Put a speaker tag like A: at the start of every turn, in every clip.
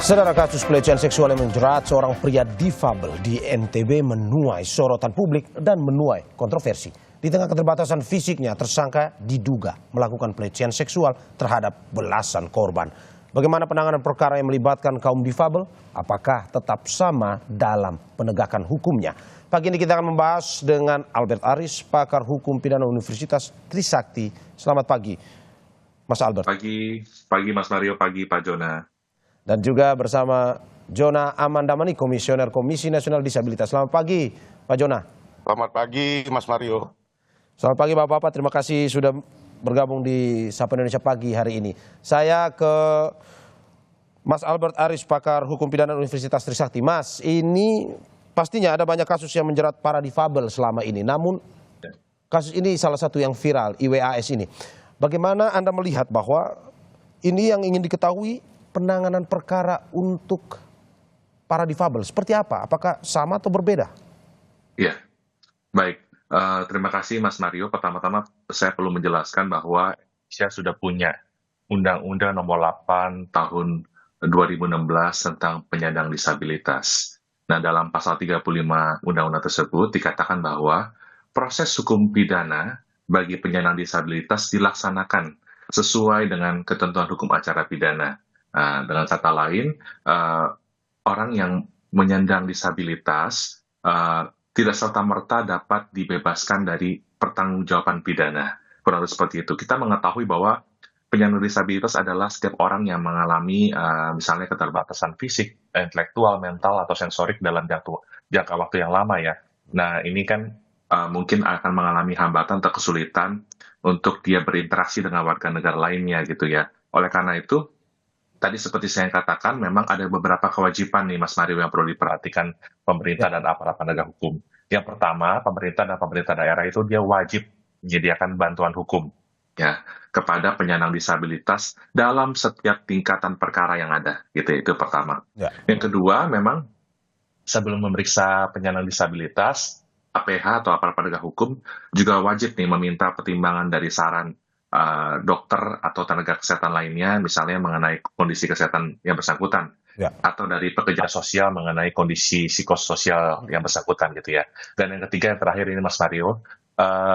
A: Saudara, kasus pelecehan seksual yang menjerat seorang pria difabel di NTB menuai sorotan publik dan menuai kontroversi. Di tengah keterbatasan fisiknya, tersangka diduga melakukan pelecehan seksual terhadap belasan korban. Bagaimana penanganan perkara yang melibatkan kaum difabel? Apakah tetap sama dalam penegakan hukumnya? Pagi ini kita akan membahas dengan Albert Aris, pakar hukum pidana Universitas Trisakti. Selamat pagi, Mas Albert.
B: Pagi Mas Mario, pagi Pak Jona.
A: Dan juga bersama Jona Amandamani, Komisioner Komisi Nasional Disabilitas. Selamat pagi, Pak Jona.
C: Selamat pagi, Mas Mario.
A: Selamat pagi, Bapak-Bapak. Terima kasih sudah bergabung di Sapa Indonesia Pagi hari ini. Saya ke Mas Albert Aris, pakar hukum pidana Universitas Trisakti. Mas, ini pastinya ada banyak kasus yang menjerat para difabel selama ini. Namun, kasus ini salah satu yang viral, IWAS ini. Bagaimana Anda melihat bahwa ini yang ingin diketahui, penanganan perkara untuk para difabel seperti apa? Apakah sama atau berbeda?
B: Ya, baik. Terima kasih Mas Mario. Pertama-tama saya perlu menjelaskan bahwa Indonesia sudah punya Undang-Undang Nomor 8 Tahun 2016 tentang penyandang disabilitas. Nah, dalam pasal 35 Undang-Undang tersebut dikatakan bahwa proses hukum pidana bagi penyandang disabilitas dilaksanakan sesuai dengan ketentuan hukum acara pidana. Dengan kata lain, orang yang menyandang disabilitas tidak serta-merta dapat dibebaskan dari pertanggungjawaban pidana. Kurang lebih seperti itu. Kita mengetahui bahwa penyandang disabilitas adalah setiap orang yang mengalami misalnya keterbatasan fisik, intelektual, mental, atau sensorik dalam jangka waktu yang lama ya. Nah, ini kan mungkin akan mengalami hambatan atau kesulitan untuk dia berinteraksi dengan warga negara lainnya gitu ya. Oleh karena itu, tadi seperti saya katakan, memang ada beberapa kewajiban nih Mas Mario yang perlu diperhatikan pemerintah dan aparat penegak hukum. Yang pertama, pemerintah dan pemerintah daerah itu dia wajib menyediakan bantuan hukum ya kepada penyandang disabilitas dalam setiap tingkatan perkara yang ada. Gitu, itu pertama. Ya. Yang kedua, memang sebelum memeriksa penyandang disabilitas, APH atau aparat penegak hukum juga wajib nih meminta pertimbangan dari saran dokter atau tenaga kesehatan lainnya, misalnya mengenai kondisi kesehatan yang bersangkutan, atau dari pekerja sosial mengenai kondisi psikososial yang bersangkutan gitu ya. Dan yang ketiga, yang terakhir ini Mas Mario,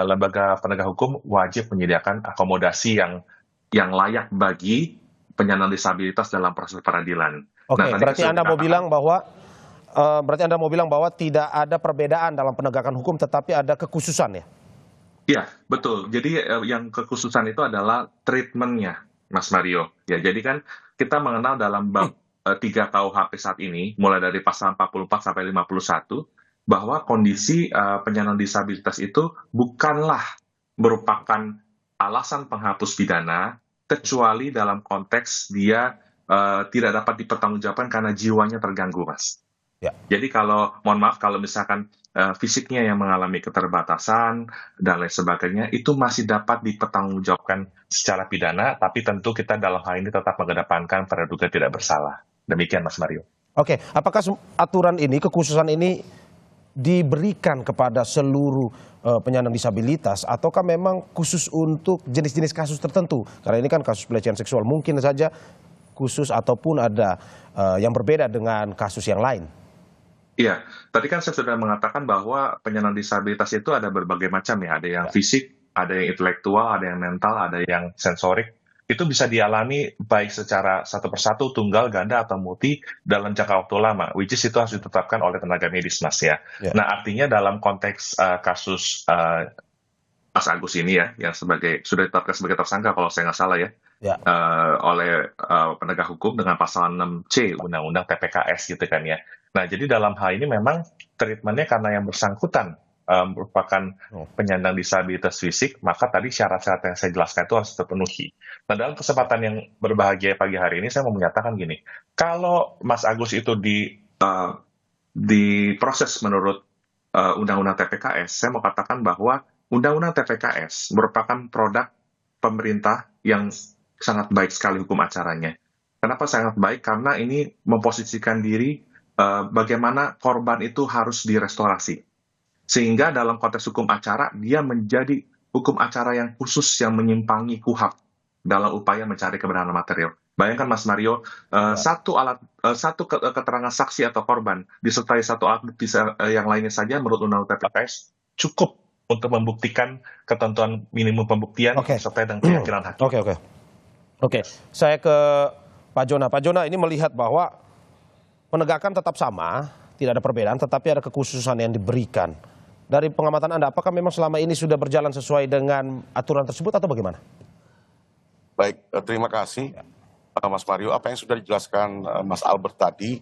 B: lembaga penegak hukum wajib menyediakan akomodasi yang layak bagi penyandang disabilitas dalam proses peradilan.
A: Oke, nah, berarti Anda mau bilang bahwa tidak ada perbedaan dalam penegakan hukum, tetapi ada kekhususan ya?
B: Iya, betul. Jadi yang kekhususan itu adalah treatment-nya, Mas Mario. Ya, jadi kan kita mengenal dalam bab 3 KUHP saat ini, mulai dari pasal 44 sampai 51, bahwa kondisi penyandang disabilitas itu bukanlah merupakan alasan penghapus pidana, kecuali dalam konteks dia tidak dapat dipertanggungjawabkan karena jiwanya terganggu, Mas. Ya. Jadi mohon maaf, kalau misalkan fisiknya yang mengalami keterbatasan dan lain sebagainya, itu masih dapat dipertanggungjawabkan secara pidana, tapi tentu kita dalam hal ini tetap mengedepankan praduga tidak bersalah. Demikian Mas Mario.
A: Oke, apakah aturan ini, kekhususan ini diberikan kepada seluruh penyandang disabilitas, ataukah memang khusus untuk jenis-jenis kasus tertentu? Karena ini kan kasus pelecehan seksual, mungkin saja khusus ataupun ada yang berbeda dengan kasus yang lain.
B: Iya, tadi kan saya sudah mengatakan bahwa penyandang disabilitas itu ada berbagai macam ya, ada yang fisik, ada yang intelektual, ada yang mental, ada yang sensorik. Itu bisa dialami baik secara satu persatu, tunggal, ganda, atau multi dalam jangka waktu lama, which is itu harus ditetapkan oleh tenaga medis, Mas ya. Nah, artinya dalam konteks kasus Mas Agus ini ya, yang sudah ditetapkan sebagai tersangka kalau saya nggak salah ya, oleh penegak hukum dengan pasal 6C Undang-Undang TPKS gitu kan ya. Nah, jadi dalam hal ini memang treatmentnya karena yang bersangkutan merupakan penyandang disabilitas fisik, maka tadi syarat-syarat yang saya jelaskan itu harus terpenuhi. Nah, dalam kesempatan yang berbahagia pagi hari ini, saya mau menyatakan gini, kalau Mas Agus itu diproses menurut Undang-Undang TPKS, saya mau katakan bahwa Undang-Undang TPKS merupakan produk pemerintah yang sangat baik sekali hukum acaranya. Kenapa sangat baik? Karena ini memposisikan diri bagaimana korban itu harus direstorasi. Sehingga dalam konteks hukum acara, dia menjadi hukum acara yang khusus yang menyimpangi KUHP dalam upaya mencari kebenaran material. Bayangkan Mas Mario, keterangan saksi atau korban disertai satu alat bukti yang lainnya saja menurut Undang-Undang TPS cukup untuk membuktikan ketentuan minimum pembuktian
A: Oke.
B: serta dengan keyakinan hakim.
A: Oke. Saya ke Pak Jona. Pak Jona ini melihat bahwa penegakan tetap sama, tidak ada perbedaan, tetapi ada kekhususan yang diberikan. Dari pengamatan Anda, apakah memang selama ini sudah berjalan sesuai dengan aturan tersebut atau bagaimana?
C: Baik, terima kasih Mas Mario. Apa yang sudah dijelaskan Mas Albert tadi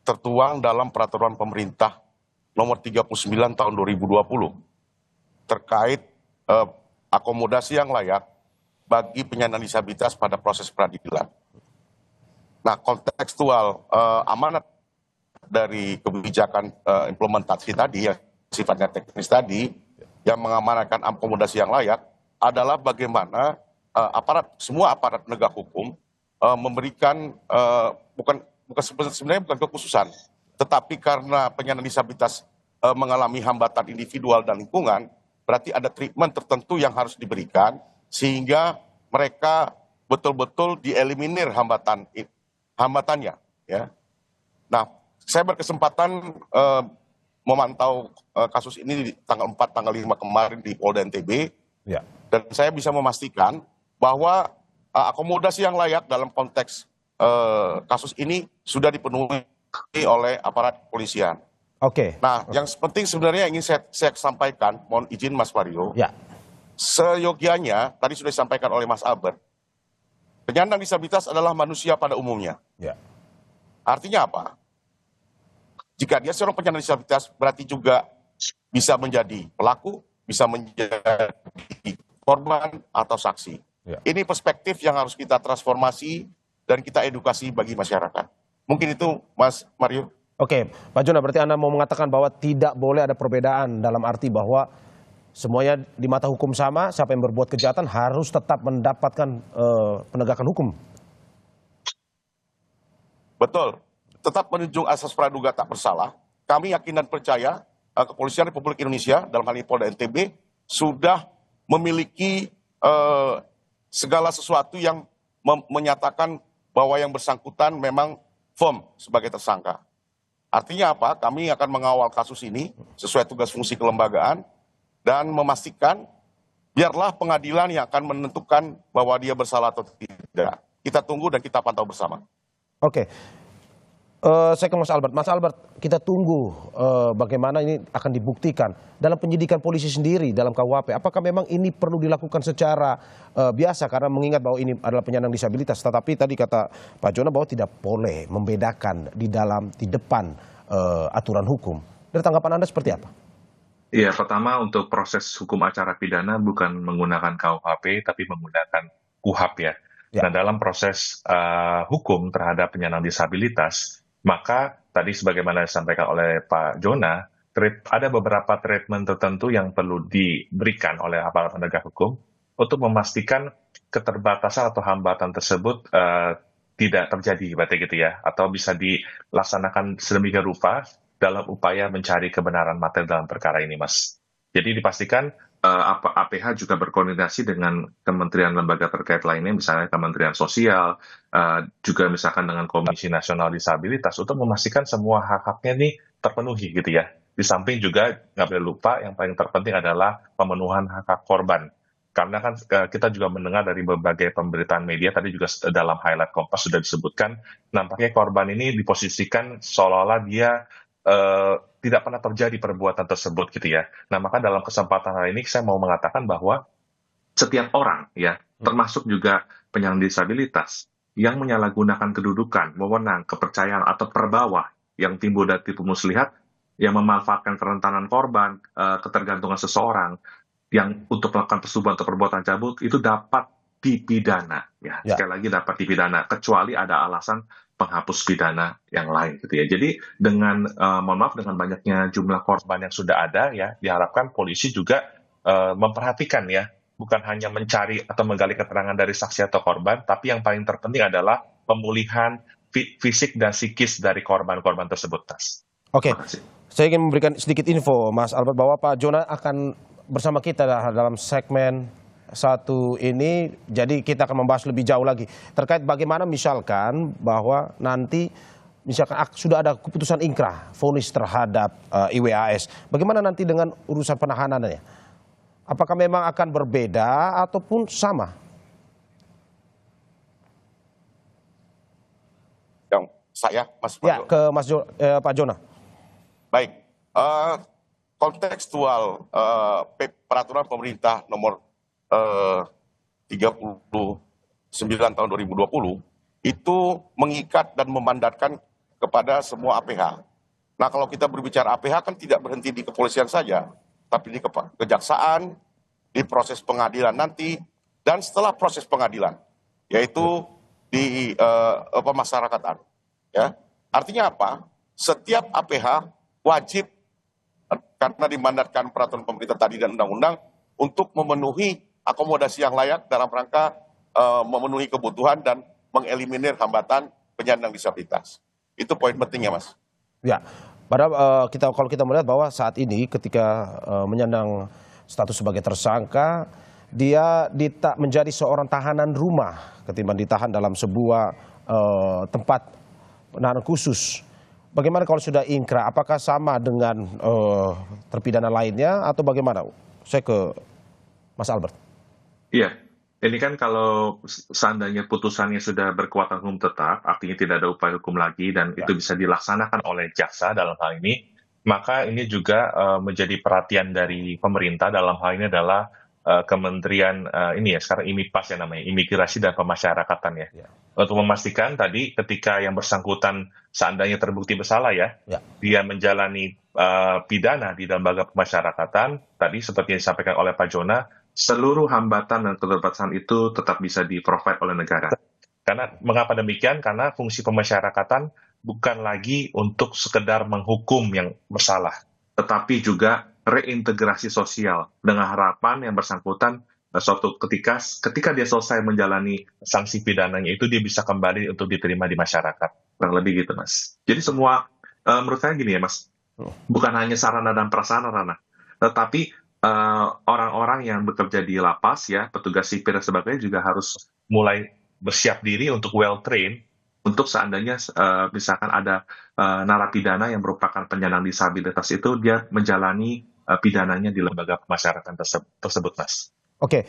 C: tertuang dalam peraturan pemerintah nomor 39 tahun 2020 terkait akomodasi yang layak bagi penyandang disabilitas pada proses peradilan. Nah, kontekstual amanat dari kebijakan implementasi tadi yang sifatnya teknis tadi yang mengamanatkan akomodasi yang layak adalah bagaimana semua aparat penegak hukum memberikan sebenarnya bukan kekhususan, tetapi karena penyandang disabilitas mengalami hambatan individual dan lingkungan, berarti ada treatment tertentu yang harus diberikan sehingga mereka betul-betul dieliminir hambatannya. Ya. Nah, saya berkesempatan memantau kasus ini di tanggal 4, tanggal 5 kemarin di Polda NTB,
A: Ya.
C: dan saya bisa memastikan bahwa akomodasi yang layak dalam konteks kasus ini sudah dipenuhi oleh aparat kepolisian.
A: Oke.
C: Nah, yang penting sebenarnya ingin saya sampaikan, mohon izin Mas Mario,
A: Ya.
C: seyogianya tadi sudah disampaikan oleh Mas Albert, penyandang disabilitas adalah manusia pada umumnya.
A: Ya.
C: Artinya apa? Jika dia seorang penyandang disabilitas, berarti juga bisa menjadi pelaku, bisa menjadi korban atau saksi.
A: Ya.
C: Ini perspektif yang harus kita transformasi dan kita edukasi bagi masyarakat. Mungkin itu, Mas Mario.
A: Oke, Pak Jona, berarti Anda mau mengatakan bahwa tidak boleh ada perbedaan dalam arti bahwa semuanya di mata hukum sama, siapa yang berbuat kejahatan harus tetap mendapatkan penegakan hukum.
C: Betul. Tetap menunjung asas praduga tak bersalah. Kami yakin dan percaya Kepolisian Republik Indonesia, dalam hal ini Polda NTB, sudah memiliki segala sesuatu yang menyatakan bahwa yang bersangkutan memang firm sebagai tersangka. Artinya apa? Kami akan mengawal kasus ini sesuai tugas fungsi kelembagaan dan memastikan biarlah pengadilan yang akan menentukan bahwa dia bersalah atau tidak. Kita tunggu dan kita pantau bersama.
A: Oke. Saya ke Mas Albert. Mas Albert, kita tunggu bagaimana ini akan dibuktikan dalam penyidikan polisi sendiri dalam KUHP. Apakah memang ini perlu dilakukan secara biasa karena mengingat bahwa ini adalah penyandang disabilitas. Tetapi tadi kata Pak Jona bahwa tidak boleh membedakan di depan aturan hukum. Dari tanggapan Anda seperti apa?
B: Iya, pertama untuk proses hukum acara pidana bukan menggunakan KUHP tapi menggunakan KUHAP ya.
A: Ya.
B: Nah, dalam proses hukum terhadap penyandang disabilitas, maka tadi sebagaimana disampaikan oleh Pak Jona, ada beberapa treatment tertentu yang perlu diberikan oleh aparat penegak hukum untuk memastikan keterbatasan atau hambatan tersebut tidak terjadi, berarti gitu ya, atau bisa dilaksanakan sedemikian rupa dalam upaya mencari kebenaran materi dalam perkara ini, Mas. Jadi dipastikan APH juga berkoordinasi dengan kementerian lembaga terkait lainnya, misalnya Kementerian Sosial, juga misalkan dengan Komisi Nasional Disabilitas untuk memastikan semua hak-haknya ini terpenuhi gitu ya. Di samping juga nggak boleh lupa yang paling terpenting adalah pemenuhan hak-hak korban. Karena kan kita juga mendengar dari berbagai pemberitaan media, tadi juga dalam highlight Kompas sudah disebutkan, nampaknya korban ini diposisikan seolah-olah dia tidak pernah terjadi perbuatan tersebut gitu ya. Nah, maka dalam kesempatan hari ini saya mau mengatakan bahwa setiap orang ya, termasuk juga penyandang disabilitas yang menyalahgunakan kedudukan, wewenang, kepercayaan atau perbawah yang timbul dari tipu muslihat yang memanfaatkan kerentanan korban, ketergantungan seseorang yang untuk melakukan persetubuhan atau perbuatan cabul itu dapat dipidana ya. Sekali lagi dapat dipidana kecuali ada alasan penghapus pidana yang lain gitu ya. Jadi dengan mohon maaf dengan banyaknya jumlah korban yang sudah ada ya, diharapkan polisi juga memperhatikan ya, bukan hanya mencari atau menggali keterangan dari saksi atau korban, tapi yang paling terpenting adalah pemulihan fisik dan psikis dari korban-korban tersebut, Mas.
A: Oke, saya ingin memberikan sedikit info, Mas Albert, bahwa Pak Jona akan bersama kita dalam segmen satu ini, jadi kita akan membahas lebih jauh lagi terkait bagaimana misalkan bahwa nanti misalkan sudah ada keputusan ingkrah vonis terhadap IWAS, bagaimana nanti dengan urusan penahanannya? Apakah memang akan berbeda ataupun sama?
C: Yang saya, Mas
A: Ya,
C: Mario.
A: ke Pak Jona.
C: Baik, kontekstual peraturan pemerintah nomor 39 tahun 2020 itu mengikat dan memandatkan kepada semua APH. Nah, kalau kita berbicara APH kan tidak berhenti di kepolisian saja, tapi di kejaksaan, di proses pengadilan nanti, dan setelah proses pengadilan, yaitu di pemasyarakatan. Ya, artinya apa? Setiap APH wajib, karena dimandatkan peraturan pemerintah tadi dan undang-undang, untuk memenuhi akomodasi yang layak dalam rangka memenuhi kebutuhan dan mengeliminir hambatan penyandang disabilitas. Itu poin pentingnya, Mas.
A: Ya, padahal kalau kita melihat bahwa saat ini ketika menyandang status sebagai tersangka, dia menjadi seorang tahanan rumah ketimbang ditahan dalam sebuah tempat penahanan khusus. Bagaimana kalau sudah ingkrah? Apakah sama dengan terpidana lainnya atau bagaimana? Saya ke Mas Albert.
B: Iya, ini kan kalau seandainya putusannya sudah berkekuatan hukum tetap, artinya tidak ada upaya hukum lagi dan itu bisa dilaksanakan oleh jaksa dalam hal ini, maka ini juga menjadi perhatian dari pemerintah dalam hal ini adalah Kementerian ini ya sekarang IMIPAS ya namanya, Imigrasi dan Pemasyarakatan ya. Untuk memastikan tadi ketika yang bersangkutan seandainya terbukti bersalah ya, dia menjalani pidana di dalam lembaga pemasyarakatan, tadi seperti yang disampaikan oleh Pak Jona, seluruh hambatan dan keterbatasan itu tetap bisa di-provide oleh negara. Karena mengapa demikian? Karena fungsi pemasyarakatan bukan lagi untuk sekedar menghukum yang bersalah, tetapi juga reintegrasi sosial dengan harapan yang bersangkutan suatu ketika dia selesai menjalani sanksi pidananya itu dia bisa kembali untuk diterima di masyarakat. Kurang lebih gitu, Mas. Jadi semua menurut saya gini ya, Mas. Bukan hanya sarana dan prasarana, tetapi orang-orang yang bekerja di lapas ya, petugas sipil dan sebagainya juga harus mulai bersiap diri untuk well trained untuk seandainya misalkan ada narapidana yang merupakan penyandang disabilitas itu dia menjalani pidananya di lembaga pemasyarakatan tersebut, Mas.
A: Oke,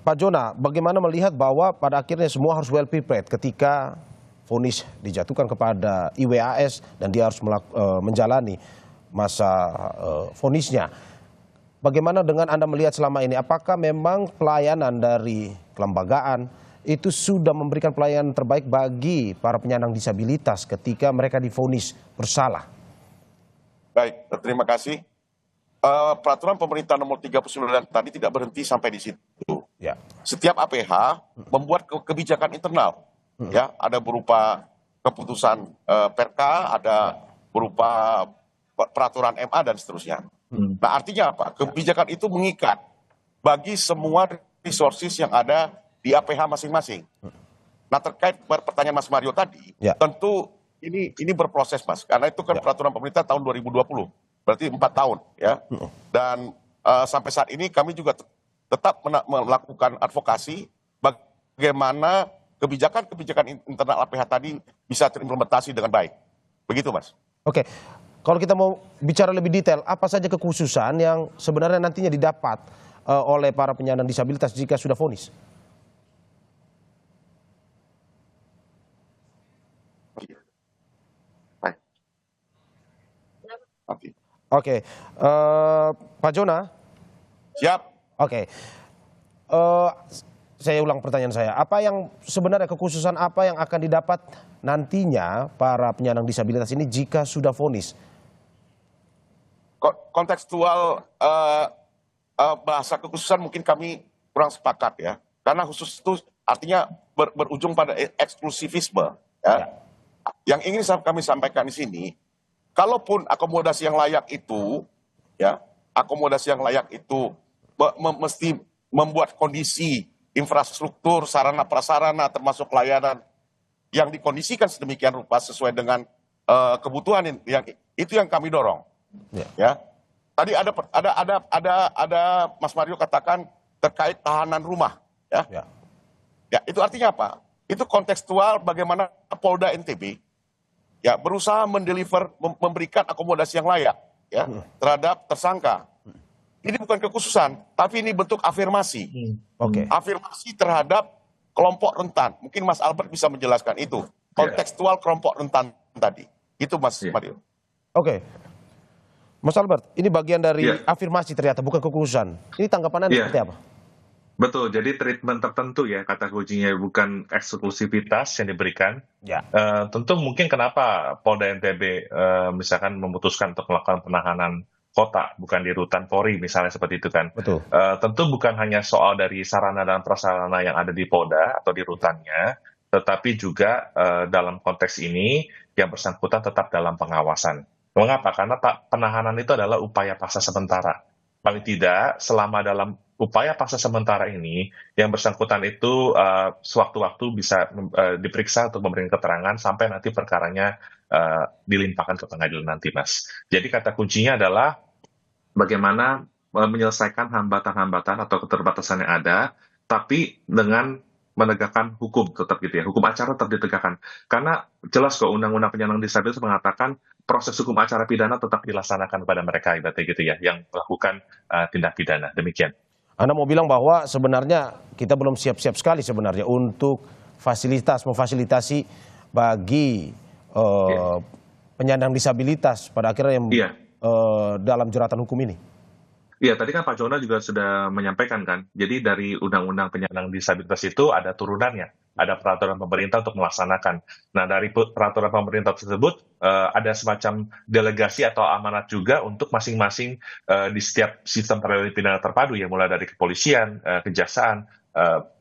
A: Pak Jona, bagaimana melihat bahwa pada akhirnya semua harus well prepared ketika vonis dijatuhkan kepada IWAS dan dia harus menjalani masa vonisnya. Bagaimana dengan Anda melihat selama ini? Apakah memang pelayanan dari kelembagaan itu sudah memberikan pelayanan terbaik bagi para penyandang disabilitas ketika mereka divonis bersalah?
C: Baik, terima kasih. Peraturan pemerintah nomor 39 tadi tidak berhenti sampai di situ.
A: Ya.
C: Setiap APH membuat kebijakan internal. Ya, ada berupa keputusan Perka, ada berupa peraturan MA dan seterusnya. Nah, artinya apa? Kebijakan itu mengikat bagi semua resources yang ada di APH masing-masing. Nah, terkait pertanyaan Mas Mario tadi, tentu ini berproses, Mas, karena itu kan peraturan pemerintah tahun 2020, berarti 4 tahun, ya. Dan sampai saat ini kami juga tetap melakukan advokasi bagaimana kebijakan-kebijakan internal APH tadi bisa terimplementasi dengan baik. Begitu, Mas.
A: Oke, kalau kita mau bicara lebih detail, apa saja kekhususan yang sebenarnya nantinya didapat oleh para penyandang disabilitas jika sudah vonis? Oke, Pak Jona.
C: Siap.
A: Oke, saya ulang pertanyaan saya. Apa yang sebenarnya kekhususan apa yang akan didapat nantinya para penyandang disabilitas ini jika sudah vonis?
C: Kontekstual bahasa kekhususan mungkin kami kurang sepakat ya, karena khusus itu artinya berujung pada eksklusivisme. Ya. Yang ingin kami sampaikan di sini, kalaupun akomodasi yang layak itu, ya, akomodasi yang layak itu mesti membuat kondisi infrastruktur, sarana prasarana termasuk layanan yang dikondisikan sedemikian rupa sesuai dengan kebutuhan yang itu yang kami dorong. Ya. Tadi ada Mas Mario katakan terkait tahanan rumah. Ya,
A: Ya.
C: ya itu artinya apa? Itu kontekstual bagaimana Polda NTB ya berusaha memberikan akomodasi yang layak ya terhadap tersangka. Ini bukan kekhususan, tapi ini bentuk afirmasi.
A: Oke.
C: Afirmasi terhadap kelompok rentan. Mungkin Mas Albert bisa menjelaskan itu. Kontekstual kelompok rentan tadi. Itu Mas Mario.
A: Oke. Mas Albert, ini bagian dari
B: Iya.
A: afirmasi ternyata, bukan kekhususan. Ini tanggapan Anda
B: Iya.
A: seperti apa?
B: Betul, jadi treatment tertentu ya kata kuncinya, bukan eksklusivitas yang diberikan.
A: Ya.
B: Tentu mungkin kenapa Polda NTB misalkan memutuskan untuk melakukan penahanan kota, bukan di rutan Polri misalnya seperti itu kan.
A: Betul.
B: Tentu bukan hanya soal dari sarana dan prasarana yang ada di Polda atau di rutannya, tetapi juga dalam konteks ini yang bersangkutan tetap dalam pengawasan. Mengapa? Karena penahanan itu adalah upaya paksa sementara. Paling tidak selama dalam upaya paksa sementara ini yang bersangkutan itu sewaktu-waktu bisa diperiksa untuk memberikan keterangan sampai nanti perkaranya dilimpahkan ke pengadilan nanti, Mas. Jadi kata kuncinya adalah bagaimana menyelesaikan hambatan-hambatan atau keterbatasan yang ada, tapi dengan menegakkan hukum tetap gitu ya, hukum acara tetap ditegakkan. Karena jelas kok Undang-Undang Penyandang Disabilitas mengatakan proses hukum acara pidana tetap dilaksanakan kepada mereka, ibaratnya gitu ya, yang melakukan tindak pidana. Demikian.
A: Anda mau bilang bahwa sebenarnya kita belum siap-siap sekali sebenarnya untuk memfasilitasi bagi penyandang disabilitas pada akhirnya yang
B: Iya.
A: dalam jeratan hukum ini.
B: Iya, tadi kan Pak Jona juga sudah menyampaikan kan, jadi dari Undang-Undang Penyandang Disabilitas itu ada turunannya, ada peraturan pemerintah untuk melaksanakan. Nah, dari peraturan pemerintah tersebut ada semacam delegasi atau amanat juga untuk masing-masing di setiap sistem peradilan pidana terpadu ya, mulai dari kepolisian, kejaksaan,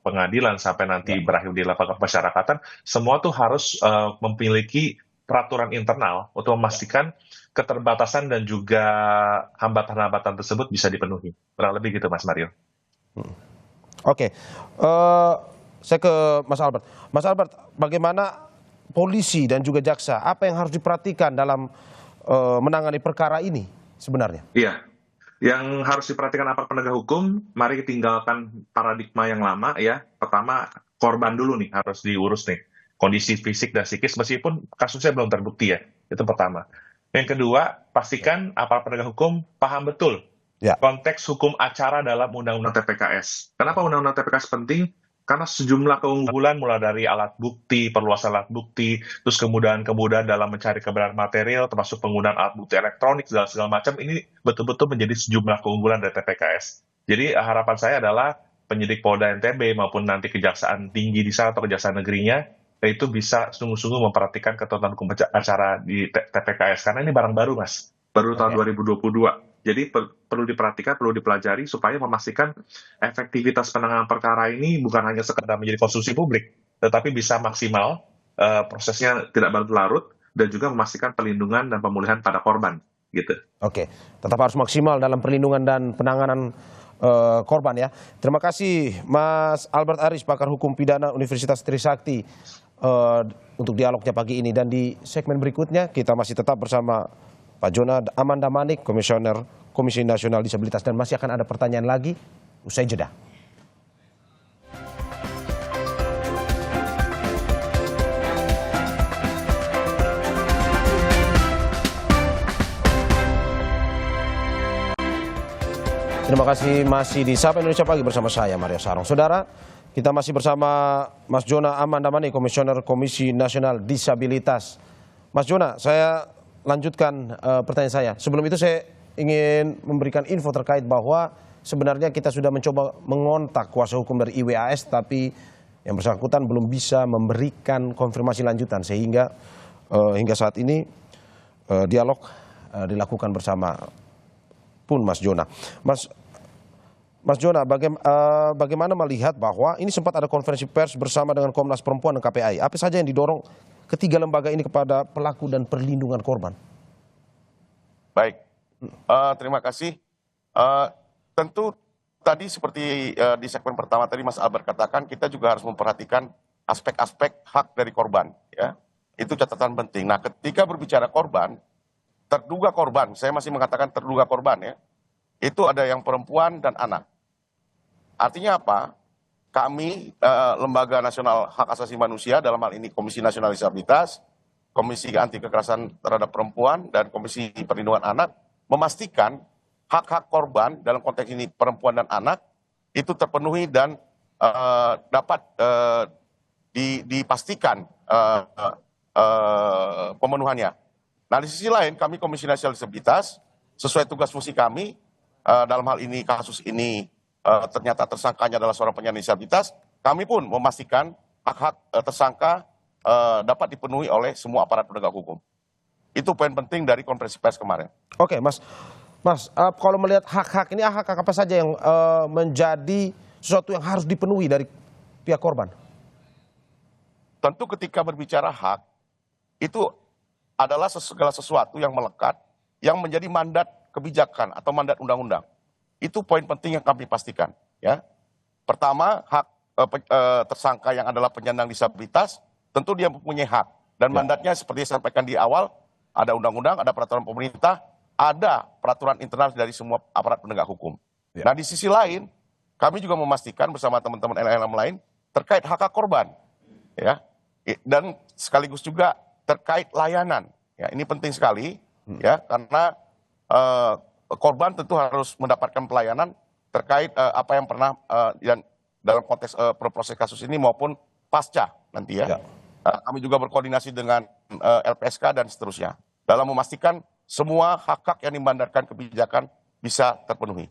B: pengadilan sampai nanti berakhir di level kemasyarakatan, semua tuh harus memiliki peraturan internal untuk memastikan keterbatasan dan juga hambatan-hambatan tersebut bisa dipenuhi. Kurang lebih gitu, Mas Mario.
A: Oke. Saya ke Mas Albert. Mas Albert, bagaimana polisi dan juga jaksa, apa yang harus diperhatikan dalam menangani perkara ini sebenarnya?
B: Iya, yang harus diperhatikan aparat penegak hukum, mari tinggalkan paradigma yang lama ya. Pertama, korban dulu nih harus diurus nih. Kondisi fisik dan psikis meskipun kasusnya belum terbukti ya. Itu pertama. Yang kedua, pastikan aparat penegak hukum paham betul konteks hukum acara dalam Undang-Undang TPKS. Kenapa Undang-Undang TPKS penting? Karena sejumlah keunggulan mulai dari alat bukti, perluasan alat bukti, terus kemudahan-kemudahan dalam mencari kebenaran material, termasuk penggunaan alat bukti elektronik, segala macam, ini betul-betul menjadi sejumlah keunggulan dari TPKS. Jadi harapan saya adalah penyidik Polda NTB maupun nanti Kejaksaan Tinggi di sana atau Kejaksaan Negerinya, itu bisa sungguh-sungguh memperhatikan ketentuan hukum acara di TPKS. Karena ini barang baru, Mas. Baru tahun 2022. Jadi perlu diperhatikan, perlu dipelajari supaya memastikan efektivitas penanganan perkara ini bukan hanya sekedar menjadi konsumsi publik, tetapi bisa maksimal, prosesnya tidak berlarut, dan juga memastikan perlindungan dan pemulihan pada korban. Gitu.
A: Oke, tetap harus maksimal dalam perlindungan dan penanganan korban ya. Terima kasih Mas Albert Aris, pakar hukum pidana Universitas Trisakti, untuk dialognya pagi ini. Dan di segmen berikutnya kita masih tetap bersama Pak Jona Aman Damanik, Komisioner Komisi Nasional Disabilitas, dan masih akan ada pertanyaan lagi usai jeda. Terima kasih masih di Sapa Indonesia Pagi bersama saya Mario Sarong. Saudara, kita masih bersama Mas Jona Aman Damani, Komisioner Komisi Nasional Disabilitas. Mas Jona, saya lanjutkan pertanyaan saya. Sebelum itu saya ingin memberikan info terkait bahwa sebenarnya kita sudah mencoba mengontak kuasa hukum dari IWAS, tapi yang bersangkutan belum bisa memberikan konfirmasi lanjutan, sehingga hingga saat ini dialog dilakukan bersama pun Mas Jona. Mas Jona, bagaimana melihat bahwa ini sempat ada konferensi pers bersama dengan Komnas Perempuan dan KPAI. Apa saja yang didorong ketiga lembaga ini kepada pelaku dan perlindungan korban?
C: Baik, terima kasih. Tentu tadi seperti di segmen pertama tadi Mas Albert katakan, kita juga harus memperhatikan aspek-aspek hak dari korban. Ya, itu catatan penting. Nah, ketika berbicara korban, terduga korban, saya masih mengatakan terduga korban ya, itu ada yang perempuan dan anak. Artinya apa? Kami, Lembaga Nasional Hak Asasi Manusia, dalam hal ini Komisi Nasional Disabilitas, Komisi Anti Kekerasan Terhadap Perempuan, dan Komisi Perlindungan Anak, memastikan hak-hak korban, dalam konteks ini perempuan dan anak, itu terpenuhi dan dapat dipastikan pemenuhannya. Nah, di sisi lain, kami Komisi Nasional Disabilitas, sesuai tugas fungsi kami, dalam hal ini kasus ini ternyata tersangkanya adalah seorang penyandang disabilitas, kami pun memastikan hak-hak tersangka dapat dipenuhi oleh semua aparat penegak hukum. Itu poin penting dari konferensi pers kemarin.
A: Oke, Mas, kalau melihat hak-hak ini, hak-hak apa saja yang menjadi sesuatu yang harus dipenuhi dari pihak korban?
C: Tentu ketika berbicara hak, itu adalah segala sesuatu yang melekat, yang menjadi mandat kebijakan atau mandat undang-undang. Itu poin penting yang kami pastikan. Ya. Pertama, hak tersangka yang adalah penyandang disabilitas, tentu dia mempunyai hak. Dan mandatnya seperti yang disampaikan di awal, ada undang-undang, ada peraturan pemerintah, ada peraturan internal dari semua aparat penegak hukum. Nah, di sisi lain, kami juga memastikan bersama teman-teman LLM lain terkait hak korban. Ya. Dan sekaligus juga terkait layanan. Ya, ini penting sekali, ya, karena korban tentu harus mendapatkan pelayanan terkait apa yang pernah dalam konteks proses kasus ini maupun pasca nanti ya. Kami juga berkoordinasi dengan LPSK dan seterusnya dalam memastikan semua hak-hak yang dimandatkan kebijakan bisa terpenuhi.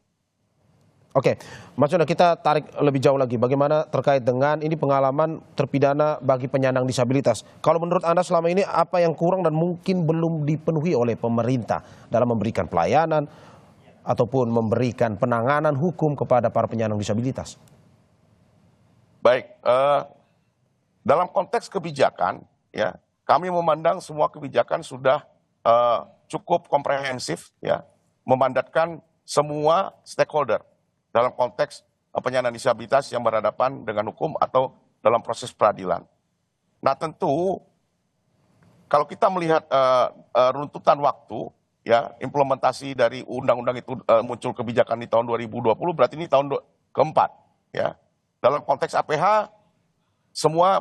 A: Oke, Mas Yona, kita tarik lebih jauh lagi. Bagaimana terkait dengan ini pengalaman terpidana bagi penyandang disabilitas? Kalau menurut Anda selama ini apa yang kurang dan mungkin belum dipenuhi oleh pemerintah dalam memberikan pelayanan ataupun memberikan penanganan hukum kepada para penyandang disabilitas?
C: Baik, dalam konteks kebijakan, ya, kami memandang semua kebijakan sudah cukup komprehensif, ya, memandatkan semua stakeholder dalam konteks penyandang disabilitas yang berhadapan dengan hukum atau dalam proses peradilan. Nah, tentu kalau kita melihat runtutan waktu, ya, implementasi dari undang-undang itu muncul kebijakan di tahun 2020, berarti ini tahun keempat, ya. Dalam konteks APH, semua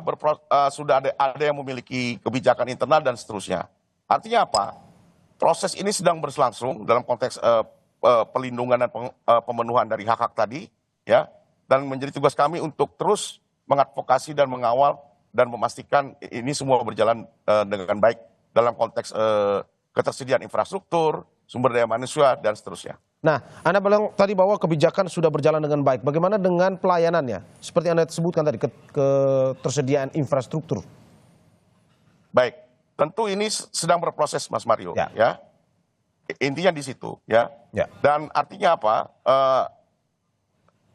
C: sudah ada yang memiliki kebijakan internal dan seterusnya. Artinya apa? Proses ini sedang berlangsung dalam konteks pelindungan dan pemenuhan dari hak-hak tadi, ya, dan menjadi tugas kami untuk terus mengadvokasi dan mengawal dan memastikan ini semua berjalan dengan baik dalam konteks ketersediaan infrastruktur, sumber daya manusia dan seterusnya.
A: Nah, Anda bilang tadi bahwa kebijakan sudah berjalan dengan baik. Bagaimana dengan pelayanannya? Seperti Anda sebutkan tadi, ketersediaan infrastruktur.
C: Baik, tentu ini sedang berproses, Mas Mario, ya. Intinya di situ, ya. Dan artinya apa?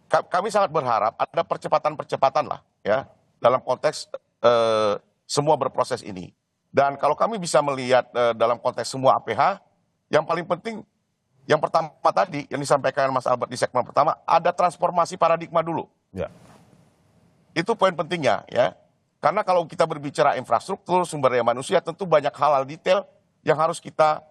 C: Kami sangat berharap ada percepatan lah, ya, dalam konteks semua berproses ini. Dan kalau kami bisa melihat dalam konteks semua APH, yang paling penting, yang pertama tadi yang disampaikan Mas Albert di segmen pertama, ada transformasi paradigma dulu. Ya. Itu poin pentingnya, ya. Karena kalau kita berbicara infrastruktur, sumber daya manusia, tentu banyak hal detail yang harus kita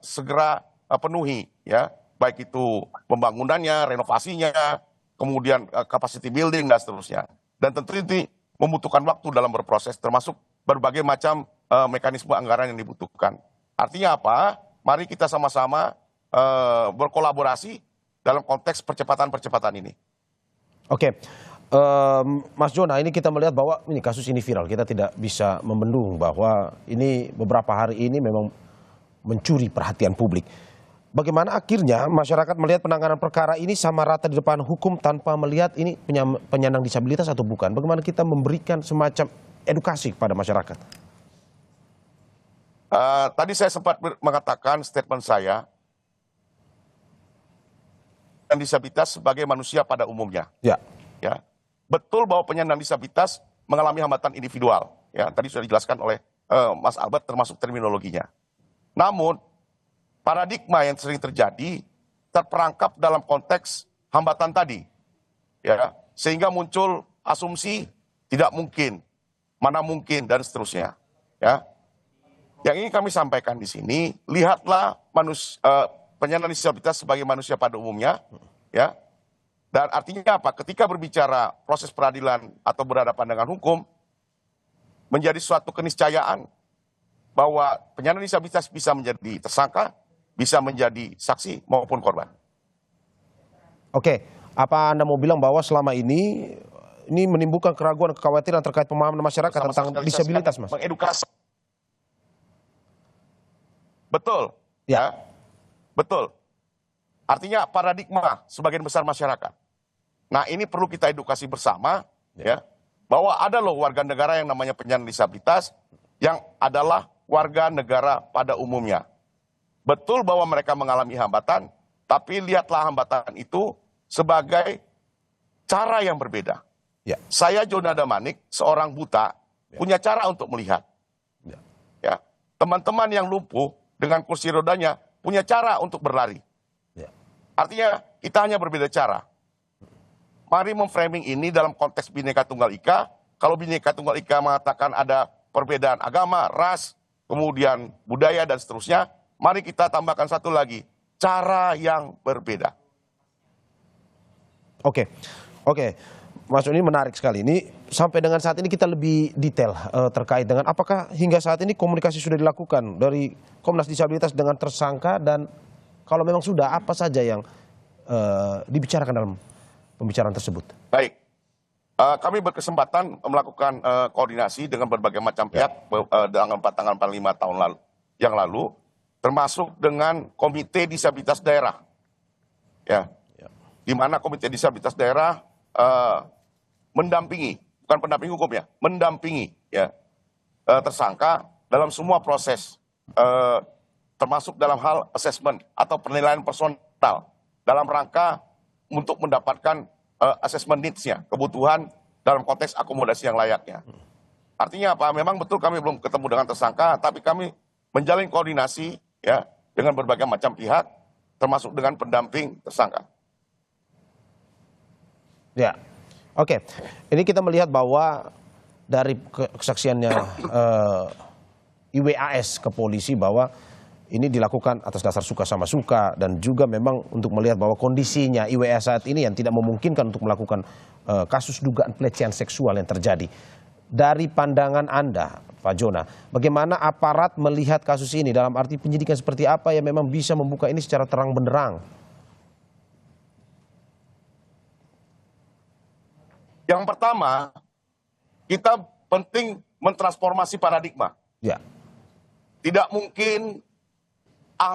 C: segera penuhi, ya, baik itu pembangunannya, renovasinya, kemudian capacity building dan seterusnya. Dan tentu ini membutuhkan waktu dalam berproses, termasuk berbagai macam mekanisme anggaran yang dibutuhkan. Artinya apa? Mari kita sama-sama berkolaborasi dalam konteks percepatan ini.
A: Oke, Mas Jona, ini kita melihat bahwa ini kasus ini viral. Kita tidak bisa membendung bahwa ini beberapa hari ini memang mencuri perhatian publik. Bagaimana akhirnya masyarakat melihat penanganan perkara ini sama rata di depan hukum tanpa melihat ini penyandang disabilitas atau bukan? Bagaimana kita memberikan semacam edukasi kepada masyarakat?
C: Tadi saya sempat mengatakan statement saya, disabilitas sebagai manusia pada umumnya. Ya. Betul bahwa penyandang disabilitas mengalami hambatan individual. Ya, tadi sudah dijelaskan oleh Mas Albert termasuk terminologinya. Namun paradigma yang sering terjadi terperangkap dalam konteks hambatan tadi, ya, sehingga muncul asumsi tidak mungkin, mana mungkin dan seterusnya. Ya, yang ingin kami sampaikan di sini, lihatlah penyandang disabilitas sebagai manusia pada umumnya, ya, Dan artinya apa? Ketika berbicara proses peradilan atau berhadapan dengan hukum, menjadi suatu keniscayaan bahwa penyandang disabilitas bisa menjadi tersangka, bisa menjadi saksi maupun korban.
A: Oke, apa Anda mau bilang bahwa selama ini menimbulkan keraguan dan kekhawatiran terkait pemahaman masyarakat tentang disabilitas, Mas?
C: Mengedukasi. Betul.
A: Ya.
C: Betul. Artinya paradigma sebagian besar masyarakat. Nah, ini perlu kita edukasi bersama ya, bahwa ada loh warga negara yang namanya penyandang disabilitas yang adalah warga negara pada umumnya. Betul bahwa mereka mengalami hambatan, tapi lihatlah hambatan itu sebagai cara yang berbeda.
A: Ya.
C: Saya Jonada Manik, seorang buta, punya cara untuk melihat. Ya. Teman-teman yang lumpuh dengan kursi rodanya punya cara untuk berlari.
A: Ya.
C: Artinya kita hanya berbeda cara. Mari memframing ini dalam konteks Bhinneka Tunggal Ika. Kalau Bhinneka Tunggal Ika mengatakan ada perbedaan agama, ras, kemudian budaya dan seterusnya, mari kita tambahkan satu lagi, cara yang berbeda.
A: Oke. Mas, ini menarik sekali. Ini sampai dengan saat ini kita lebih detail terkait dengan apakah hingga saat ini komunikasi sudah dilakukan dari Komnas Disabilitas dengan tersangka, dan kalau memang sudah, apa saja yang dibicarakan dalam pembicaraan tersebut? Baik,
C: kami berkesempatan melakukan koordinasi dengan berbagai macam pihak dengan tanggal 45 tahun yang lalu, termasuk dengan Komite Disabilitas Daerah, ya, di mana Komite Disabilitas Daerah mendampingi, bukan pendamping hukum ya, mendampingi ya tersangka dalam semua proses, termasuk dalam hal assessment atau penilaian personal dalam rangka untuk mendapatkan assessment needs-nya, kebutuhan dalam konteks akomodasi yang layaknya. Artinya apa? Memang betul kami belum ketemu dengan tersangka, tapi kami menjalin koordinasi ya dengan berbagai macam pihak, termasuk dengan pendamping tersangka.
A: Ya, oke. Ini kita melihat bahwa dari kesaksiannya IWAS ke polisi bahwa ini dilakukan atas dasar suka sama suka, dan juga memang untuk melihat bahwa kondisinya IWS saat ini yang tidak memungkinkan untuk melakukan kasus dugaan pelecehan seksual yang terjadi. Dari pandangan Anda, Pak Jona, bagaimana aparat melihat kasus ini, dalam arti penyidikan seperti apa yang memang bisa membuka ini secara terang benderang?
C: Yang pertama, kita penting mentransformasi paradigma.
A: Ya.
C: Tidak mungkin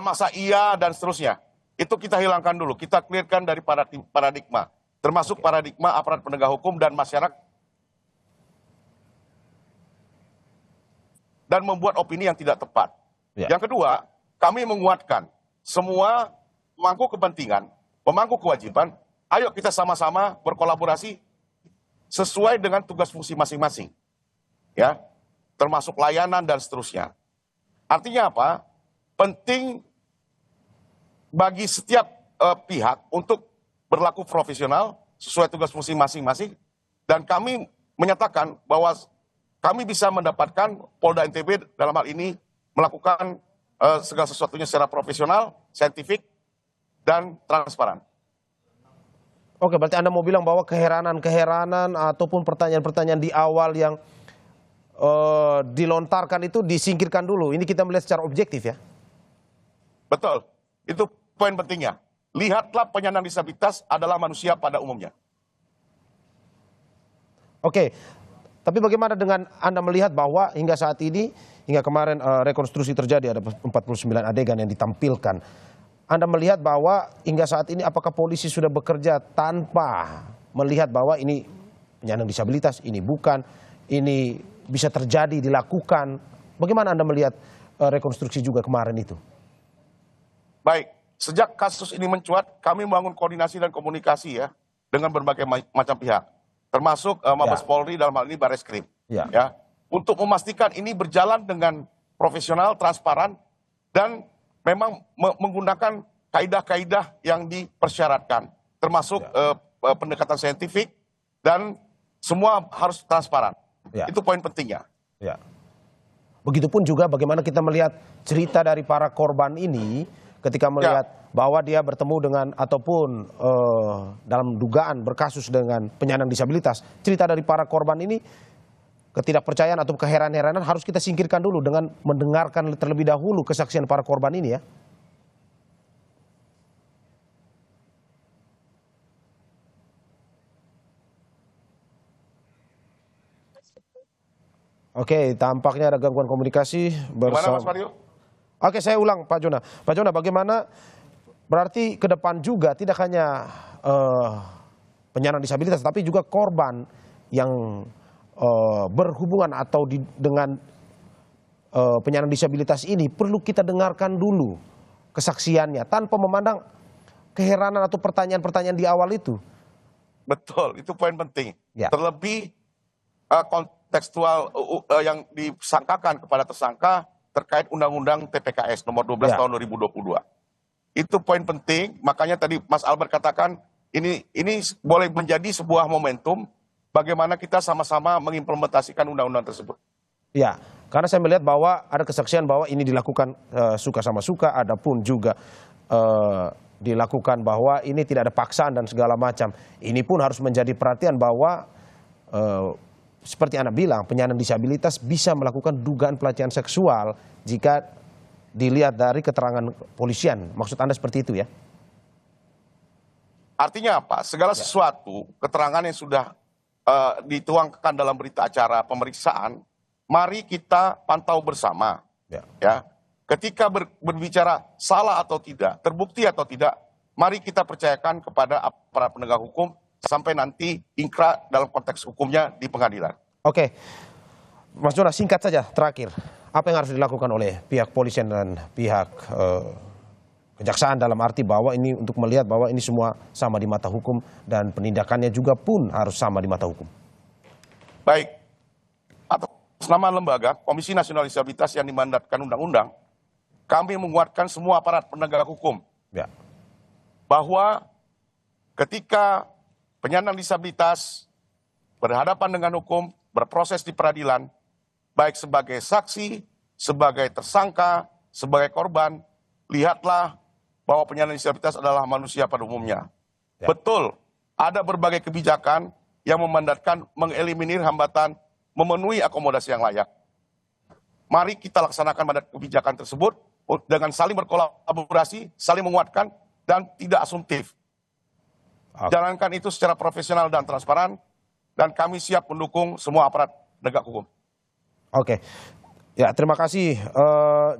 C: masa iya dan seterusnya. Itu kita hilangkan dulu, kita clearkan dari paradigma, termasuk paradigma aparat penegak hukum dan masyarakat, dan membuat opini yang tidak tepat.
A: Ya.
C: Yang kedua, kami menguatkan semua pemangku kepentingan, pemangku kewajiban, ayo kita sama-sama berkolaborasi sesuai dengan tugas fungsi masing-masing, ya, termasuk layanan dan seterusnya. Artinya apa? Penting bagi setiap pihak untuk berlaku profesional sesuai tugas fungsi masing-masing, dan kami menyatakan bahwa kami bisa mendapatkan Polda NTB dalam hal ini melakukan segala sesuatunya secara profesional, saintifik, dan transparan.
A: Oke, berarti Anda mau bilang bahwa keheranan ataupun pertanyaan-pertanyaan di awal yang dilontarkan itu disingkirkan dulu. Ini kita melihat secara objektif ya?
C: Betul, itu poin pentingnya. Lihatlah penyandang disabilitas adalah manusia pada umumnya.
A: Oke, tapi bagaimana dengan Anda melihat bahwa hingga saat ini, hingga kemarin rekonstruksi terjadi, ada 49 adegan yang ditampilkan. Anda melihat bahwa hingga saat ini apakah polisi sudah bekerja tanpa melihat bahwa ini penyandang disabilitas, ini bukan, ini bisa terjadi, dilakukan. Bagaimana Anda melihat rekonstruksi juga kemarin itu?
C: Baik, sejak kasus ini mencuat, kami membangun koordinasi dan komunikasi ya dengan berbagai macam pihak, termasuk Mabes Polri dalam hal ini Barreskrim, ya, untuk memastikan ini berjalan dengan profesional, transparan, dan memang menggunakan kaidah-kaidah yang dipersyaratkan, termasuk pendekatan saintifik, dan semua harus transparan.
A: Ya.
C: Itu poin pentingnya.
A: Ya. Begitupun juga bagaimana kita melihat cerita dari para korban ini ketika melihat bahwa dia bertemu dengan ataupun dalam dugaan berkasus dengan penyandang disabilitas. Cerita dari para korban ini, ketidakpercayaan atau keheranan-heranan harus kita singkirkan dulu dengan mendengarkan terlebih dahulu kesaksian para korban ini ya. Oke, tampaknya ada gangguan komunikasi
C: Gimana Mas Mario?
A: Oke, saya ulang Pak Jona. Pak Jona, bagaimana berarti ke depan juga tidak hanya penyandang disabilitas, tapi juga korban yang berhubungan atau dengan penyandang disabilitas ini perlu kita dengarkan dulu kesaksiannya tanpa memandang keheranan atau pertanyaan-pertanyaan di awal itu.
C: Betul, itu poin penting.
A: Ya.
C: Terlebih kontekstual yang disangkakan kepada tersangka terkait Undang-Undang TPKS nomor 12
A: Ya.
C: tahun 2022. Itu poin penting, makanya tadi Mas Albert katakan ini boleh menjadi sebuah momentum bagaimana kita sama-sama mengimplementasikan undang-undang tersebut.
A: Ya, karena saya melihat bahwa ada kesaksian bahwa ini dilakukan suka sama suka, adapun juga dilakukan bahwa ini tidak ada paksaan dan segala macam. Ini pun harus menjadi perhatian bahwa seperti Anda bilang, penyandang disabilitas bisa melakukan dugaan pelecehan seksual jika dilihat dari keterangan polisian. Maksud Anda seperti itu ya?
C: Artinya apa? Segala sesuatu, keterangan yang sudah dituangkan dalam berita acara pemeriksaan, mari kita pantau bersama. Ya. Ketika berbicara salah atau tidak, terbukti atau tidak, mari kita percayakan kepada aparat penegak hukum sampai nanti ingkrah dalam konteks hukumnya di pengadilan.
A: Oke, Mas Jonas, singkat saja terakhir. Apa yang harus dilakukan oleh pihak polisian dan pihak kejaksaan dalam arti bahwa ini untuk melihat bahwa ini semua sama di mata hukum dan penindakannya juga pun harus sama di mata hukum?
C: Baik, atas nama lembaga Komisi Nasional Disabilitas yang dimandatkan undang-undang, kami menguatkan semua aparat penegak hukum
A: Ya.
C: bahwa ketika penyandang disabilitas berhadapan dengan hukum, berproses di peradilan, baik sebagai saksi, sebagai tersangka, sebagai korban, lihatlah bahwa penyandang disabilitas adalah manusia pada umumnya.
A: Ya.
C: Betul, ada berbagai kebijakan yang memandatkan mengeliminir hambatan, memenuhi akomodasi yang layak. Mari kita laksanakan mandat kebijakan tersebut dengan saling berkolaborasi, saling menguatkan, dan tidak asumtif. Jalankan itu secara profesional dan transparan, dan kami siap mendukung semua aparat penegak hukum.
A: Oke. Ya, terima kasih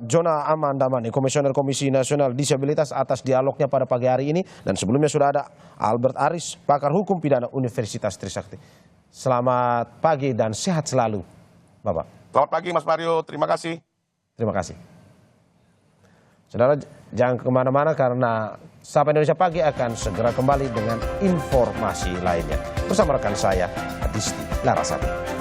A: Jona Aman Damani, Komisioner Komisi Nasional Disabilitas atas dialognya pada pagi hari ini. Dan sebelumnya sudah ada Albert Aris, pakar hukum pidana Universitas Trisakti. Selamat pagi dan sehat selalu, Bapak.
C: Selamat pagi Mas Mario, terima kasih.
A: Terima kasih. Saudara, jangan kemana-mana karena Sapa Indonesia Pagi akan segera kembali dengan informasi lainnya. Bersama rekan saya, Adisti Larasati.